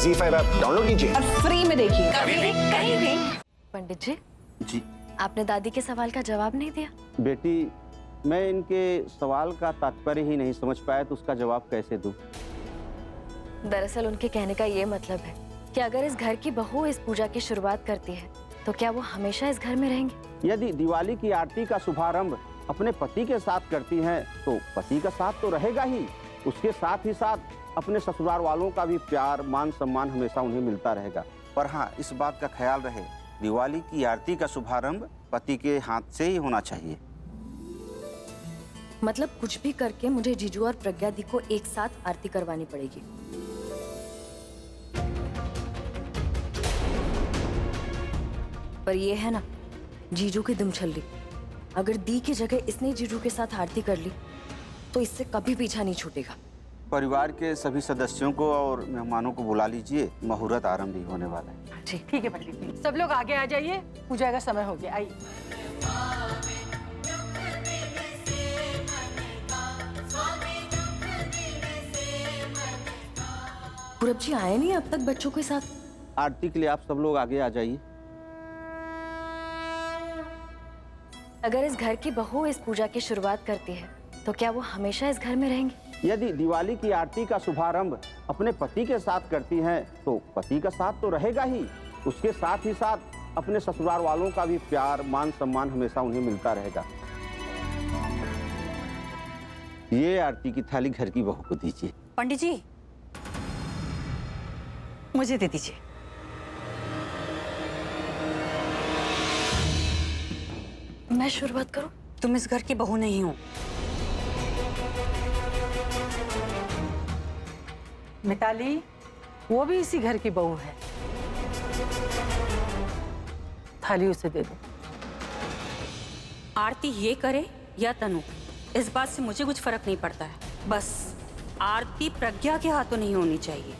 ZEE5 app download कीजिए और free में देखिए। कहीं भी। पंडित जी, जी आपने दादी के सवाल का जवाब नहीं दिया। बेटी, मैं इनके सवाल का तात्पर्य ही नहीं समझ पाया तो उसका जवाब कैसे दूं? दरअसल उनके कहने का ये मतलब है कि अगर इस घर की बहू इस पूजा की शुरुआत करती है तो क्या वो हमेशा इस घर में रहेंगे? यदि दिवाली की आरती का शुभारंभ अपने पति के साथ करती हैं तो पति का साथ तो रहेगा ही, उसके साथ ही साथ अपने ससुराल वालों का भी प्यार मान सम्मान हमेशा उन्हें मिलता रहेगा। पर हाँ, इस बात का ख्याल रहे, दिवाली की आरती का शुभारंभ पति के हाथ से ही होना चाहिए। मतलब कुछ भी करके मुझे जीजू और प्रज्ञा दी को एक साथ आरती करवानी पड़ेगी। पर ये है ना, जीजू की दुमछल्ली। अगर दी की जगह इसने जीजू के साथ आरती कर ली तो इससे कभी पीछा नहीं छूटेगा। परिवार के सभी सदस्यों को और मेहमानों को बुला लीजिए, मुहूर्त आरंभ ही होने वाला है। ठीक है पंडित जी, सब लोग आगे आ जाइए, पूजा का समय हो गया। आइए। पूरब जी आए नहीं अब तक बच्चों के साथ? आरती के लिए आप सब लोग आगे आ जाइए। अगर इस घर की बहू इस पूजा की शुरुआत करती है तो क्या वो हमेशा इस घर में रहेंगे? यदि दिवाली की आरती का शुभारंभ अपने पति के साथ करती हैं तो पति का साथ तो रहेगा ही, उसके साथ ही साथ अपने ससुराल वालों का भी प्यार मान सम्मान हमेशा उन्हें मिलता रहेगा। ये आरती की थाली घर की बहू को दीजिए। पंडित जी, मुझे दे दीजिए। मैं शुरुआत करूं? तुम इस घर की बहू नहीं हो। मिताली, वो भी इसी घर की बहू है। थाली उसे दे दो। आरती ये करे या तनु, इस बात से मुझे कुछ फर्क नहीं पड़ता है। बस आरती प्रज्ञा के हाथों नहीं होनी चाहिए।